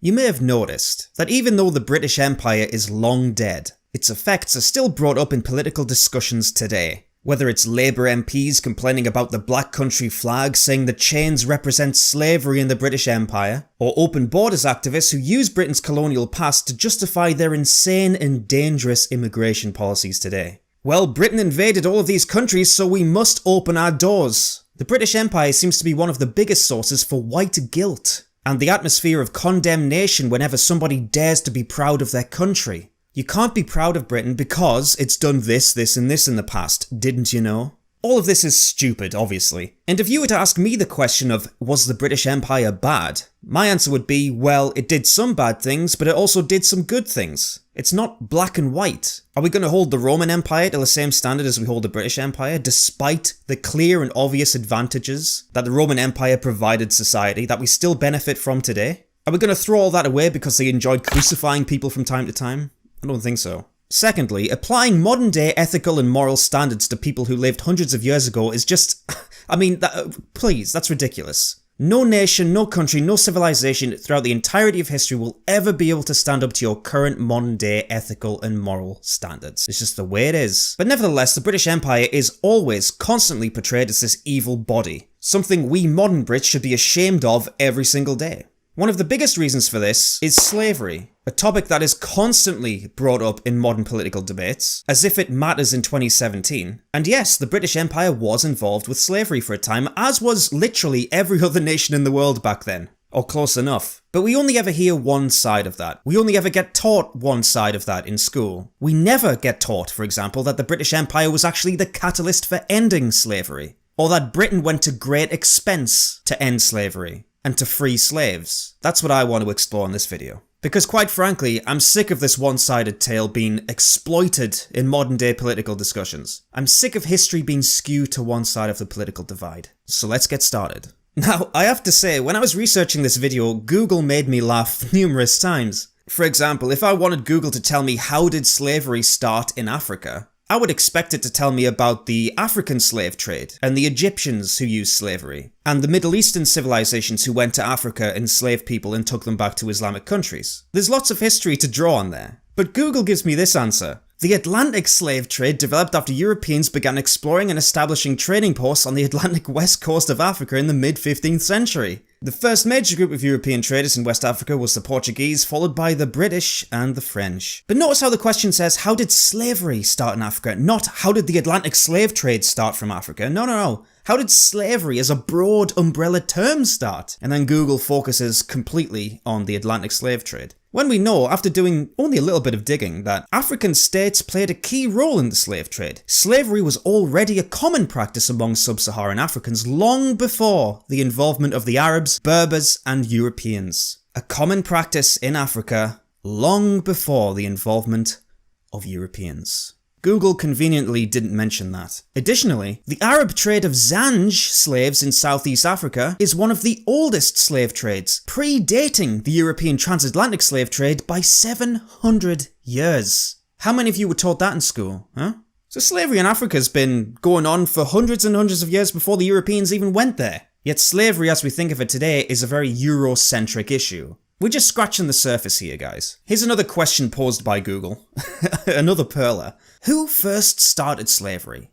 You may have noticed that even though the British Empire is long dead, its effects are still brought up in political discussions today. Whether it's Labour MPs complaining about the Black Country flag saying the chains represent slavery in the British Empire, or open borders activists who use Britain's colonial past to justify their insane and dangerous immigration policies today. Well, Britain invaded all of these countries, so we must open our doors. The British Empire seems to be one of the biggest sources for white guilt, and the atmosphere of condemnation whenever somebody dares to be proud of their country. You can't be proud of Britain because it's done this, this and this in the past, didn't you know? All of this is stupid, obviously. And if you were to ask me the question of, was the British Empire bad? My answer would be, well, it did some bad things, but it also did some good things. It's not black and white. Are we going to hold the Roman Empire to the same standard as we hold the British Empire, despite the clear and obvious advantages that the Roman Empire provided society that we still benefit from today? Are we going to throw all that away because they enjoyed crucifying people from time to time? I don't think so. Secondly, applying modern-day ethical and moral standards to people who lived hundreds of years ago is just... please, that's ridiculous. No nation, no country, no civilization throughout the entirety of history will ever be able to stand up to your current modern-day ethical and moral standards. It's just the way it is. But nevertheless, the British Empire is always constantly portrayed as this evil body, something we modern Brits should be ashamed of every single day. One of the biggest reasons for this is slavery, a topic that is constantly brought up in modern political debates, as if it matters in 2017. And yes, the British Empire was involved with slavery for a time, as was literally every other nation in the world back then. Or close enough. But we only ever hear one side of that. We only ever get taught one side of that in school. We never get taught, for example, that the British Empire was actually the catalyst for ending slavery, or that Britain went to great expense to end slavery and to free slaves. That's what I want to explore in this video. Because quite frankly, I'm sick of this one-sided tale being exploited in modern-day political discussions. I'm sick of history being skewed to one side of the political divide. So let's get started. Now, I have to say, when I was researching this video, Google made me laugh numerous times. For example, if I wanted Google to tell me how did slavery start in Africa, I would expect it to tell me about the African slave trade, and the Egyptians who used slavery, and the Middle Eastern civilizations who went to Africa, enslaved people and took them back to Islamic countries. There's lots of history to draw on there. But Google gives me this answer. The Atlantic slave trade developed after Europeans began exploring and establishing trading posts on the Atlantic west coast of Africa in the mid-15th century. The first major group of European traders in West Africa was the Portuguese, followed by the British and the French. But notice how the question says, how did slavery start in Africa? Not, how did the Atlantic slave trade start from Africa? No. How did slavery as a broad umbrella term start? And then Google focuses completely on the Atlantic slave trade. When we know, after doing only a little bit of digging, that African states played a key role in the slave trade. Slavery was already a common practice among sub-Saharan Africans long before the involvement of the Arabs, Berbers, and Europeans. A common practice in Africa long before the involvement of Europeans. Google conveniently didn't mention that. Additionally, the Arab trade of Zanj slaves in Southeast Africa is one of the oldest slave trades, predating the European transatlantic slave trade by 700 years. How many of you were taught that in school, huh? So slavery in Africa has been going on for hundreds and hundreds of years before the Europeans even went there. Yet slavery as we think of it today is a very Eurocentric issue. We're just scratching the surface here, guys. Here's another question posed by Google. Another perler. Who first started slavery?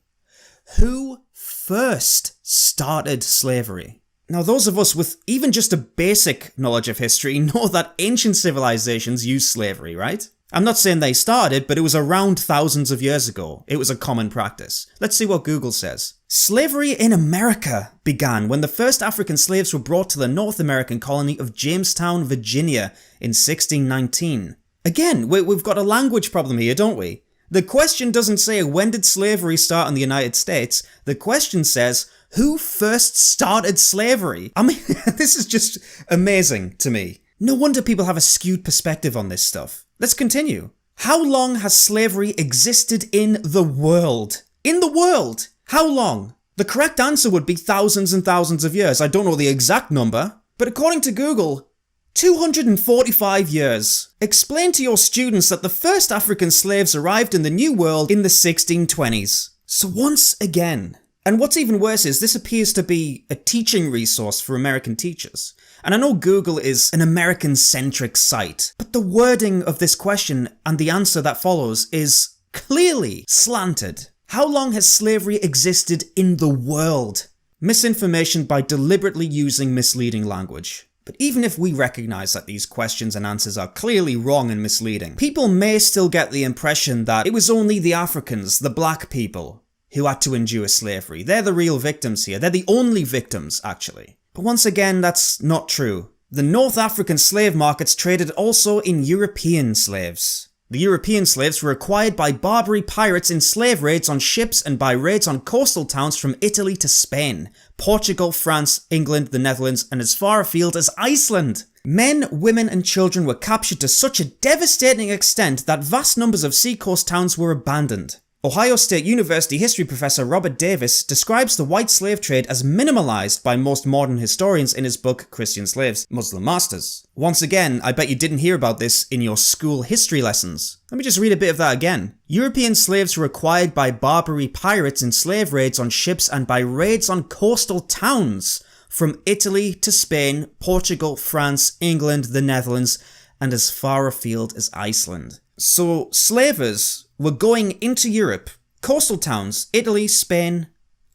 Who first started slavery? Now, those of us with even just a basic knowledge of history know that ancient civilizations used slavery, right? I'm not saying they started, but it was around thousands of years ago. It was a common practice. Let's see what Google says. Slavery in America began when the first African slaves were brought to the North American colony of Jamestown, Virginia in 1619. Again, we've got a language problem here, don't we? The question doesn't say when did slavery start in the United States. The question says who first started slavery? I mean, this is just amazing to me. No wonder people have a skewed perspective on this stuff. Let's continue. How long has slavery existed in the world? In the world? How long? The correct answer would be thousands and thousands of years. I don't know the exact number, but according to Google, 245 years. Explain to your students that the first African slaves arrived in the New World in the 1620s. So once again, And what's even worse is this appears to be a teaching resource for American teachers. And I know Google is an American-centric site, but the wording of this question and the answer that follows is clearly slanted. How long has slavery existed in the world? Misinformation by deliberately using misleading language. But even if we recognise that these questions and answers are clearly wrong and misleading, people may still get the impression that it was only the Africans, the black people, who had to endure slavery. They're the real victims here. They're the only victims, actually. But once again, that's not true. The North African slave markets traded also in European slaves. The European slaves were acquired by Barbary pirates in slave raids on ships and by raids on coastal towns from Italy to Spain, Portugal, France, England, the Netherlands, and as far afield as Iceland. Men, women, and children were captured to such a devastating extent that vast numbers of seacoast towns were abandoned. Ohio State University history professor Robert Davis describes the white slave trade as minimalized by most modern historians in his book Christian Slaves, Muslim Masters. Once again, I bet you didn't hear about this in your school history lessons. Let me just read a bit of that again. European slaves were acquired by Barbary pirates in slave raids on ships and by raids on coastal towns from Italy to Spain, Portugal, France, England, the Netherlands, and as far afield as Iceland. So slavers were going into Europe, coastal towns, Italy, Spain,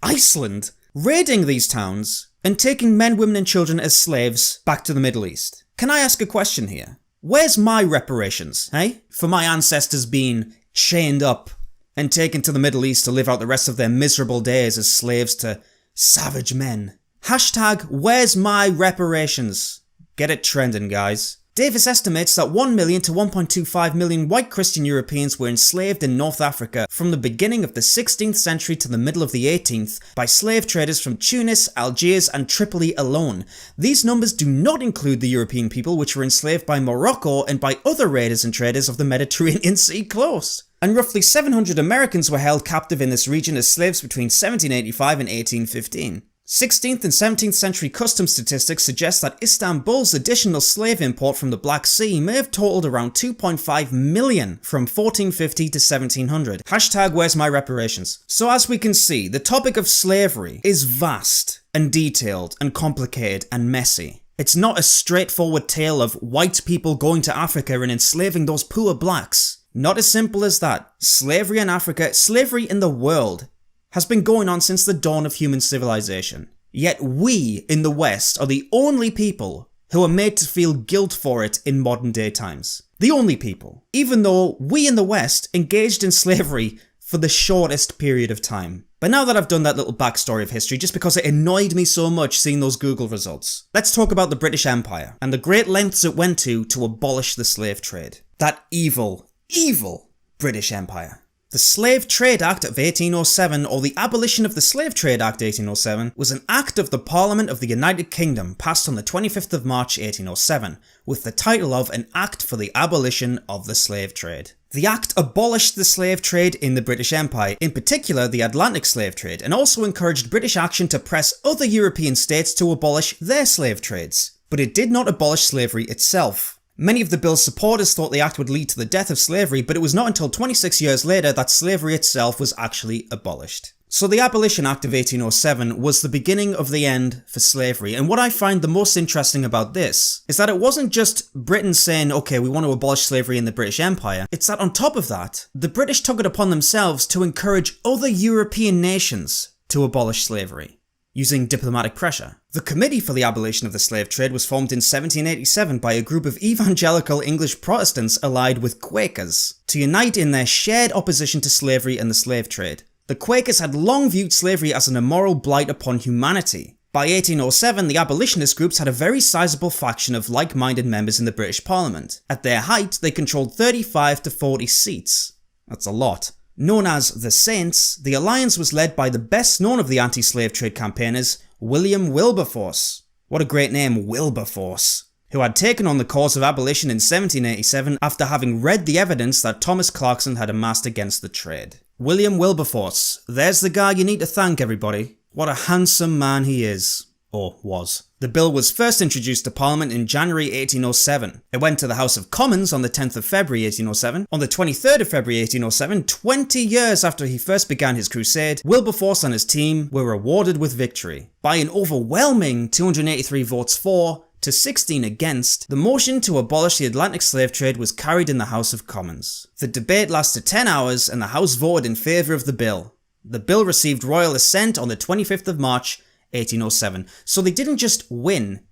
Iceland, raiding these towns and taking men, women and children as slaves back to the Middle East. Can I ask a question here? Where's my reparations, eh? For my ancestors being chained up and taken to the Middle East to live out the rest of their miserable days as slaves to savage men. Hashtag, where's my reparations? Get it trending, guys. Davis estimates that 1 million to 1.25 million white Christian Europeans were enslaved in North Africa from the beginning of the 16th century to the middle of the 18th by slave traders from Tunis, Algiers and Tripoli alone. These numbers do not include the European people which were enslaved by Morocco and by other raiders and traders of the Mediterranean Sea coast. And roughly 700 Americans were held captive in this region as slaves between 1785 and 1815. 16th and 17th century custom statistics suggest that Istanbul's additional slave import from the Black Sea may have totaled around 2.5 million from 1450 to 1700. Hashtag where's my reparations? So as we can see, the topic of slavery is vast and detailed and complicated and messy. It's not a straightforward tale of white people going to Africa and enslaving those poor blacks. Not as simple as that. Slavery in Africa, slavery in the world, has been going on since the dawn of human civilization. Yet we, in the West, are the only people who are made to feel guilt for it in modern day times. The only people. Even though we in the West engaged in slavery for the shortest period of time. But now that I've done that little backstory of history, just because it annoyed me so much seeing those Google results, let's talk about the British Empire and the great lengths it went to abolish the slave trade. That evil, evil British Empire. The Slave Trade Act of 1807, or the Abolition of the Slave Trade Act 1807, was an act of the Parliament of the United Kingdom passed on the 25th of March 1807, with the title of An Act for the Abolition of the Slave Trade. The Act abolished the slave trade in the British Empire, in particular the Atlantic slave trade, and also encouraged British action to press other European states to abolish their slave trades. But it did not abolish slavery itself. Many of the bill's supporters thought the act would lead to the death of slavery, but it was not until 26 years later that slavery itself was actually abolished. So the Abolition Act of 1807 was the beginning of the end for slavery, and what I find the most interesting about this is that it wasn't just Britain saying, okay, we want to abolish slavery in the British Empire, it's that on top of that, the British took it upon themselves to encourage other European nations to abolish slavery, using diplomatic pressure. The Committee for the Abolition of the Slave Trade was formed in 1787 by a group of evangelical English Protestants allied with Quakers, to unite in their shared opposition to slavery and the slave trade. The Quakers had long viewed slavery as an immoral blight upon humanity. By 1807, the abolitionist groups had a very sizable faction of like-minded members in the British Parliament. At their height, they controlled 35 to 40 seats. That's a lot. Known as the Saints, the alliance was led by the best known of the anti-slave trade campaigners, William Wilberforce. What a great name, Wilberforce. Who had taken on the cause of abolition in 1787 after having read the evidence that Thomas Clarkson had amassed against the trade. William Wilberforce, there's the guy you need to thank, everybody. What a handsome man he is. Or was. The bill was first introduced to Parliament in January 1807. It went to the House of Commons on the 10th of February 1807. On the 23rd of February 1807, 20 years after he first began his crusade, Wilberforce and his team were rewarded with victory. By an overwhelming 283 votes for to 16 against, the motion to abolish the Atlantic slave trade was carried in the House of Commons. The debate lasted 10 hours and the House voted in favour of the bill. The bill received royal assent on the 25th of March 1807. So they didn't just win,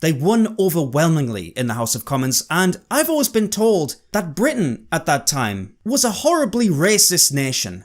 they won overwhelmingly in the House of Commons, and I've always been told that Britain at that time was a horribly racist nation.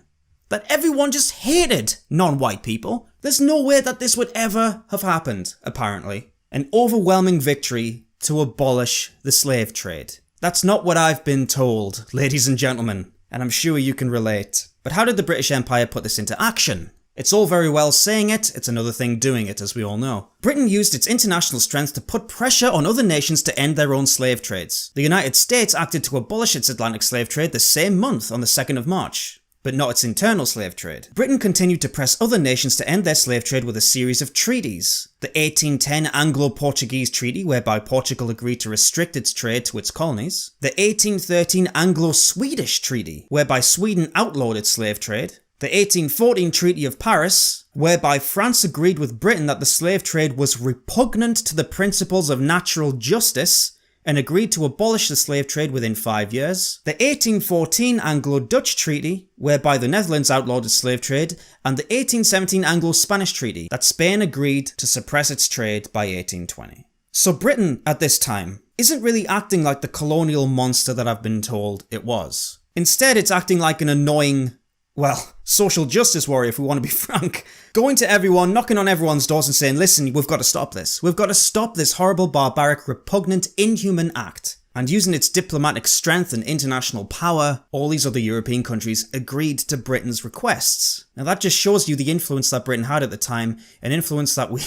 That everyone just hated non-white people. There's no way that this would ever have happened, apparently. An overwhelming victory to abolish the slave trade. That's not what I've been told, ladies and gentlemen, and I'm sure you can relate. But how did the British Empire put this into action? It's all very well saying it, it's another thing doing it, as we all know. Britain used its international strength to put pressure on other nations to end their own slave trades. The United States acted to abolish its Atlantic slave trade the same month, on the 2nd of March, but not its internal slave trade. Britain continued to press other nations to end their slave trade with a series of treaties. The 1810 Anglo-Portuguese Treaty, whereby Portugal agreed to restrict its trade to its colonies. The 1813 Anglo-Swedish Treaty, whereby Sweden outlawed its slave trade. The 1814 Treaty of Paris, whereby France agreed with Britain that the slave trade was repugnant to the principles of natural justice and agreed to abolish the slave trade within 5 years. The 1814 Anglo-Dutch Treaty, whereby the Netherlands outlawed its slave trade, and the 1817 Anglo-Spanish Treaty, that Spain agreed to suppress its trade by 1820. So Britain, at this time, isn't really acting like the colonial monster that I've been told it was. Instead, it's acting like an annoying, well, social justice warrior, if we want to be frank. Going to everyone, knocking on everyone's doors and saying, listen, we've got to stop this. We've got to stop this horrible, barbaric, repugnant, inhuman act. And using its diplomatic strength and international power, all these other European countries agreed to Britain's requests. Now that just shows you the influence that Britain had at the time, an influence that we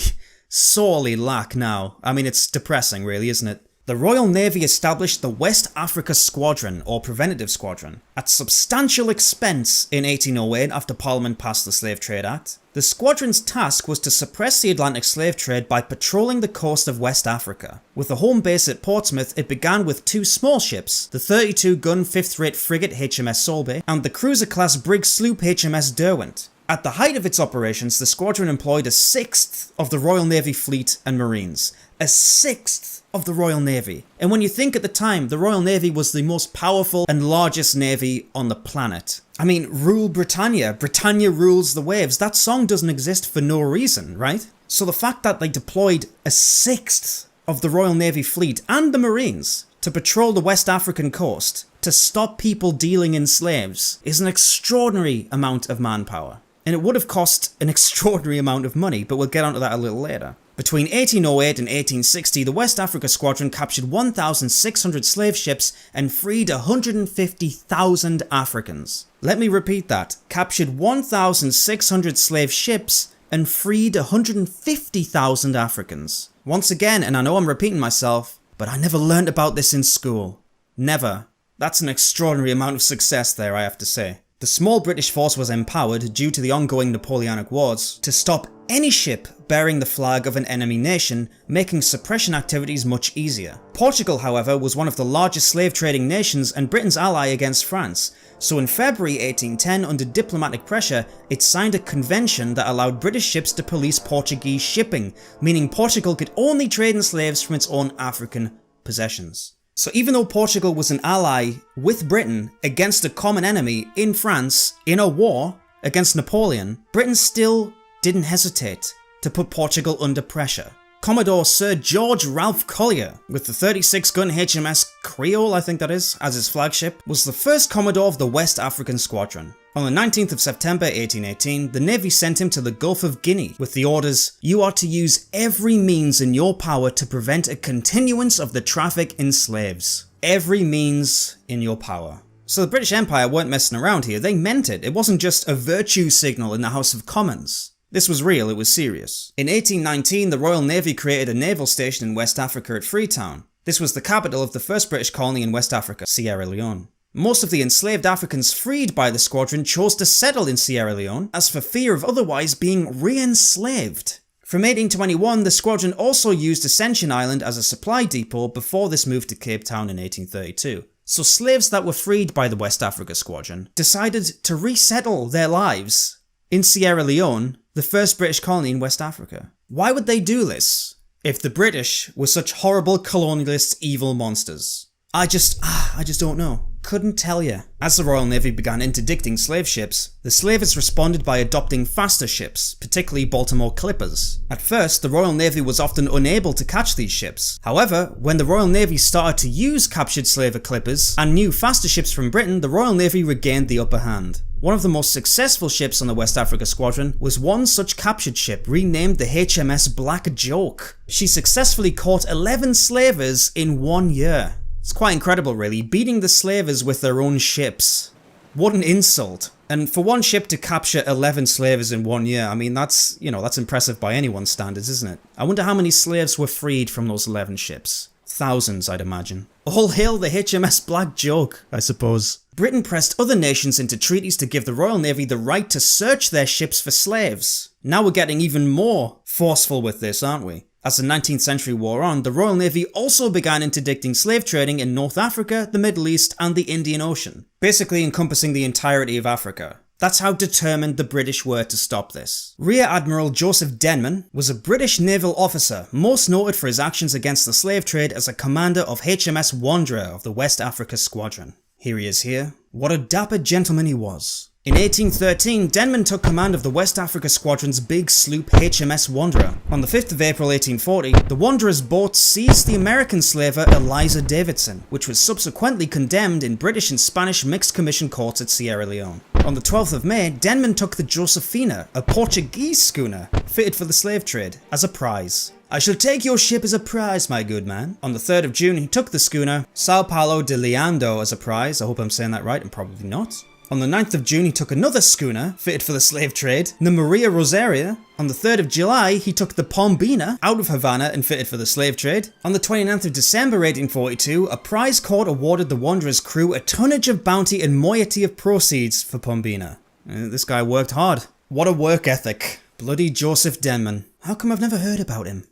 sorely lack now. I mean, it's depressing really, isn't it? The Royal Navy established the West Africa Squadron, or Preventative Squadron, at substantial expense in 1808 after Parliament passed the Slave Trade Act. The squadron's task was to suppress the Atlantic slave trade by patrolling the coast of West Africa. With a home base at Portsmouth, it began with 2 small ships, the 32-gun 5th-rate frigate HMS Solbay and the cruiser-class brig sloop HMS Derwent. At the height of its operations, the squadron employed a 1/6 of the Royal Navy fleet and Marines. A 1/6 of the Royal Navy. And when you think at the time, the Royal Navy was the most powerful and largest navy on the planet. I mean, rule Britannia. Britannia rules the waves. That song doesn't exist for no reason, right? So the fact that they deployed a 1/6 of the Royal Navy fleet and the Marines to patrol the West African coast to stop people dealing in slaves is an extraordinary amount of manpower. And it would have cost an extraordinary amount of money, but we'll get onto that a little later. Between 1808 and 1860, the West Africa Squadron captured 1,600 slave ships and freed 150,000 Africans. Let me repeat that. Captured 1,600 slave ships and freed 150,000 Africans. Once again, and I know I'm repeating myself, but I never learnt about this in school. Never. That's an extraordinary amount of success there, I have to say. The small British force was empowered, due to the ongoing Napoleonic Wars, to stop any ship bearing the flag of an enemy nation, making suppression activities much easier. Portugal, however, was one of the largest slave trading nations and Britain's ally against France, so in February 1810, under diplomatic pressure, it signed a convention that allowed British ships to police Portuguese shipping, meaning Portugal could only trade in slaves from its own African possessions. So even though Portugal was an ally with Britain against a common enemy in France, in a war against Napoleon, Britain still didn't hesitate to put Portugal under pressure. Commodore Sir George Ralph Collier, with the 36-gun HMS Creole, I think that is, as his flagship, was the first Commodore of the West African Squadron. On the 19th of September 1818, the Navy sent him to the Gulf of Guinea with the orders, "You are to use every means in your power to prevent a continuance of the traffic in slaves." Every means in your power. So the British Empire weren't messing around here, they meant it. It wasn't just a virtue signal in the House of Commons. This was real, it was serious. In 1819, the Royal Navy created a naval station in West Africa at Freetown. This was the capital of the first British colony in West Africa, Sierra Leone. Most of the enslaved Africans freed by the squadron chose to settle in Sierra Leone, as for fear of otherwise being re-enslaved. From 1821, the squadron also used Ascension Island as a supply depot before this moved to Cape Town in 1832. So slaves that were freed by the West Africa Squadron decided to resettle their lives in Sierra Leone, the first British colony in West Africa. Why would they do this if the British were such horrible colonialist evil monsters? I just don't know. Couldn't tell you. As the Royal Navy began interdicting slave ships, the slavers responded by adopting faster ships, particularly Baltimore clippers. At first, the Royal Navy was often unable to catch these ships. However, when the Royal Navy started to use captured slaver clippers and new faster ships from Britain, the Royal Navy regained the upper hand. One of the most successful ships on the West Africa Squadron was one such captured ship renamed the HMS Black Joke. She successfully caught 11 slavers in 1 year. It's quite incredible really, beating the slavers with their own ships. What an insult. And for one ship to capture 11 slavers in 1 year, I mean that's impressive by anyone's standards, isn't it? I wonder how many slaves were freed from those 11 ships. Thousands, I'd imagine. All hail the HMS Black Joke, I suppose. Britain pressed other nations into treaties to give the Royal Navy the right to search their ships for slaves. Now we're getting even more forceful with this, aren't we? As the 19th century wore on, the Royal Navy also began interdicting slave trading in North Africa, the Middle East and the Indian Ocean, basically encompassing the entirety of Africa. That's how determined the British were to stop this. Rear Admiral Joseph Denman was a British naval officer, most noted for his actions against the slave trade as a commander of HMS Wanderer of the West Africa Squadron. Here he is here. What a dapper gentleman he was. In 1813, Denman took command of the West Africa Squadron's big sloop HMS Wanderer. On the 5th of April 1840, the Wanderer's boat seized the American slaver Eliza Davidson, which was subsequently condemned in British and Spanish mixed commission courts at Sierra Leone. On the 12th of May, Denman took the Josefina, a Portuguese schooner fitted for the slave trade, as a prize. "I shall take your ship as a prize, my good man." On the 3rd of June, he took the schooner Sao Paulo de Leando as a prize. I hope I'm saying that right, and probably not. On the 9th of June, he took another schooner fitted for the slave trade, the Maria Rosaria. On the 3rd of July, he took the Pombina out of Havana and fitted for the slave trade. On the 29th of December 1842, a prize court awarded the Wanderer's crew a tonnage of bounty and moiety of proceeds for Pombina. This guy worked hard. What a work ethic. Bloody Joseph Denman. How come I've never heard about him?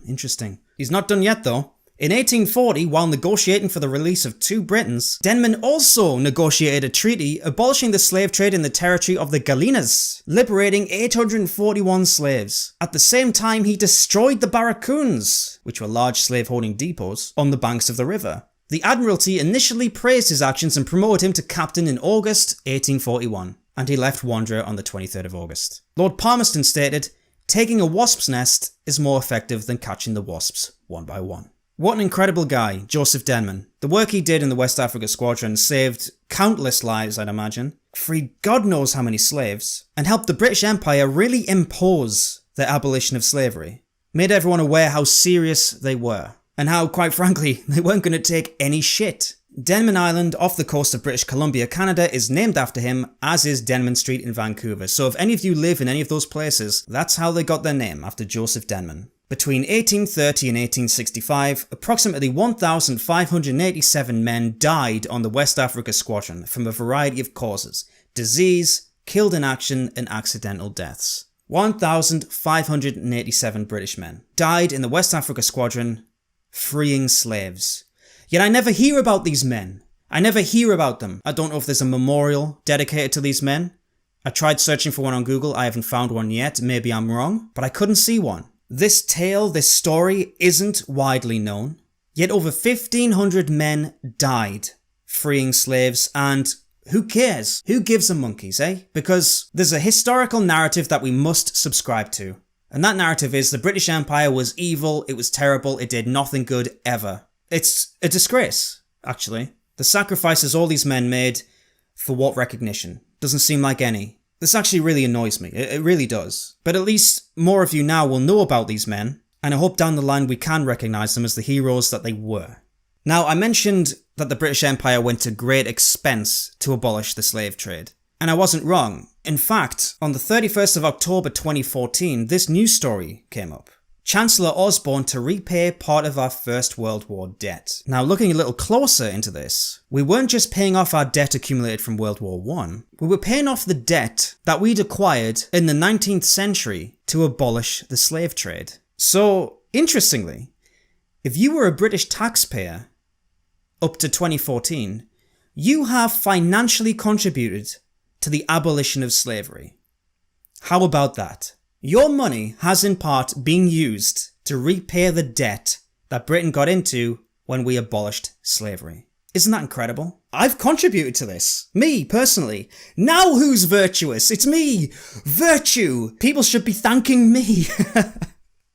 Interesting. He's not done yet though. In 1840, while negotiating for the release of 2 Britons, Denman also negotiated a treaty abolishing the slave trade in the territory of the Galinas, liberating 841 slaves. At the same time, he destroyed the barracoons, which were large slave-holding depots, on the banks of the river. The Admiralty initially praised his actions and promoted him to captain in August 1841, and he left Wanderer on the 23rd of August. Lord Palmerston stated, "Taking a wasp's nest is more effective than catching the wasps one by one." What an incredible guy, Joseph Denman. The work he did in the West Africa Squadron saved countless lives, I'd imagine, freed God knows how many slaves, and helped the British Empire really impose the abolition of slavery. Made everyone aware how serious they were, and how, quite frankly, they weren't going to take any shit. Denman Island off the coast of British Columbia, Canada is named after him, as is Denman Street in Vancouver. So if any of you live in any of those places, that's how they got their name, after Joseph Denman. Between 1830 and 1865, approximately 1,587 men died on the West Africa Squadron from a variety of causes: disease, killed in action, and accidental deaths. 1,587 British men died in the West Africa Squadron freeing slaves. Yet I never hear about these men. I never hear about them. I don't know if there's a memorial dedicated to these men. I tried searching for one on Google, I haven't found one yet, maybe I'm wrong, but I couldn't see one. This tale, this story, isn't widely known, yet over 1,500 men died freeing slaves, and who cares? Who gives a monkeys, eh? Because there's a historical narrative that we must subscribe to, and that narrative is the British Empire was evil, it was terrible, it did nothing good ever. It's a disgrace, actually. The sacrifices all these men made, for what recognition? Doesn't seem like any. This actually really annoys me, it really does. But at least more of you now will know about these men, and I hope down the line we can recognise them as the heroes that they were. Now, I mentioned that the British Empire went to great expense to abolish the slave trade. And I wasn't wrong. In fact, on the 31st of October 2014, this news story came up. Chancellor Osborne to repay part of our First World War debt. Now, looking a little closer into this, we weren't just paying off our debt accumulated from World War I, we were paying off the debt that we'd acquired in the 19th century to abolish the slave trade. So, interestingly, if you were a British taxpayer up to 2014, you have financially contributed to the abolition of slavery. How about that? Your money has in part been used to repay the debt that Britain got into when we abolished slavery. Isn't that incredible? I've contributed to this. Me, personally. Now who's virtuous? It's me! Virtue! People should be thanking me.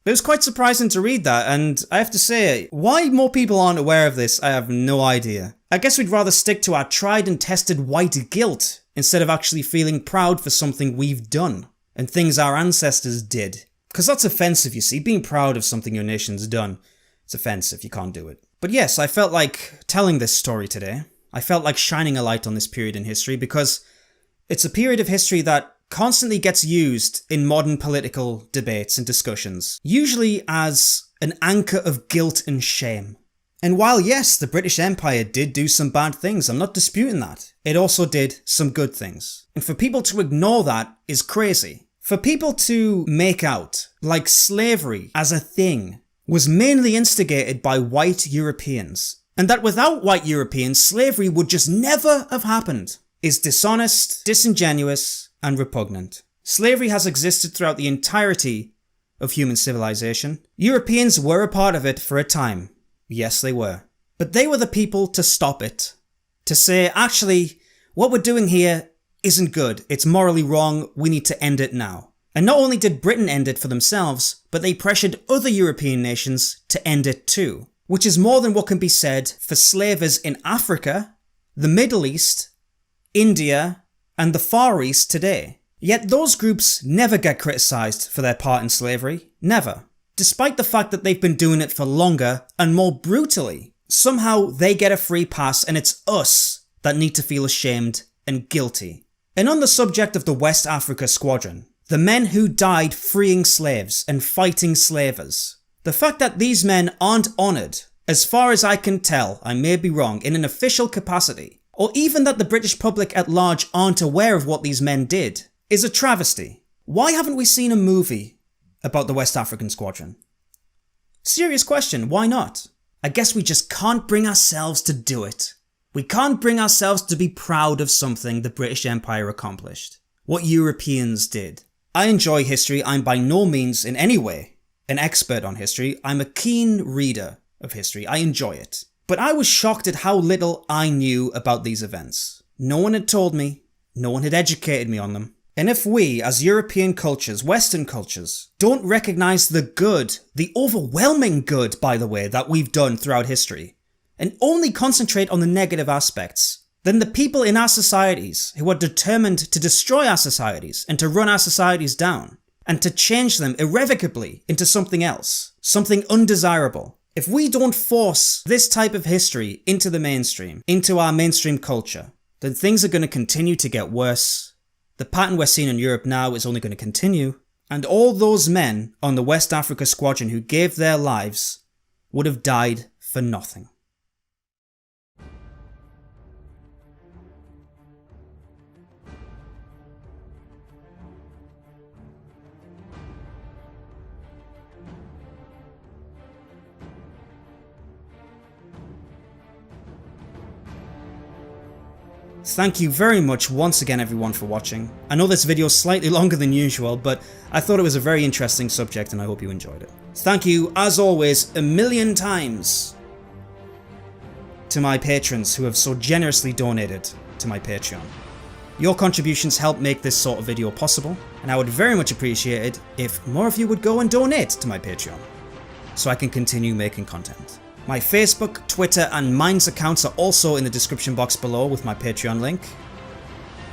It was quite surprising to read that, and I have to say, why more people aren't aware of this, I have no idea. I guess we'd rather stick to our tried and tested white guilt instead of actually feeling proud for something we've done and things our ancestors did. Because that's offensive, you see. Being proud of something your nation's done, it's offensive, you can't do it. But yes, I felt like telling this story today. I felt like shining a light on this period in history because it's a period of history that constantly gets used in modern political debates and discussions, usually as an anchor of guilt and shame. And while yes, the British Empire did do some bad things, I'm not disputing that, it also did some good things. And for people to ignore that is crazy. For people to make out like slavery as a thing was mainly instigated by white Europeans, and that without white Europeans, slavery would just never have happened, is dishonest, disingenuous, and repugnant. Slavery has existed throughout the entirety of human civilization. Europeans were a part of it for a time. Yes, they were. But they were the people to stop it. To say, actually, what we're doing here isn't good. It's morally wrong. We need to end it now. And not only did Britain end it for themselves, but they pressured other European nations to end it too. Which is more than what can be said for slavers in Africa, the Middle East, India, and the Far East today. Yet those groups never get criticised for their part in slavery. Never. Despite the fact that they've been doing it for longer and more brutally. Somehow they get a free pass and it's us that need to feel ashamed and guilty. And on the subject of the West Africa Squadron, the men who died freeing slaves and fighting slavers, the fact that these men aren't honoured, as far as I can tell, I may be wrong, in an official capacity, or even that the British public at large aren't aware of what these men did, is a travesty. Why haven't we seen a movie about the West African Squadron? Serious question, why not? I guess we just can't bring ourselves to do it. We can't bring ourselves to be proud of something the British Empire accomplished. What Europeans did. I enjoy history. I'm by no means in any way an expert on history. I'm a keen reader of history. I enjoy it. But I was shocked at how little I knew about these events. No one had told me. No one had educated me on them. And if we, as European cultures, Western cultures, don't recognise the good, the overwhelming good, by the way, that we've done throughout history, and only concentrate on the negative aspects, then the people in our societies who are determined to destroy our societies and to run our societies down, and to change them irrevocably into something else, something undesirable, if we don't force this type of history into the mainstream, into our mainstream culture, then things are going to continue to get worse. The pattern we're seeing in Europe now is only going to continue, and all those men on the West Africa Squadron who gave their lives would have died for nothing. Thank you very much once again everyone for watching. I know this video is slightly longer than usual, but I thought it was a very interesting subject and I hope you enjoyed it. Thank you, as always, a million times to my patrons who have so generously donated to my Patreon. Your contributions help make this sort of video possible, and I would very much appreciate it if more of you would go and donate to my Patreon, so I can continue making content. My Facebook, Twitter, and Minds accounts are also in the description box below with my Patreon link.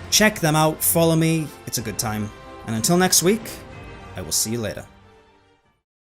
Check them out, follow me, it's a good time. And until next week, I will see you later.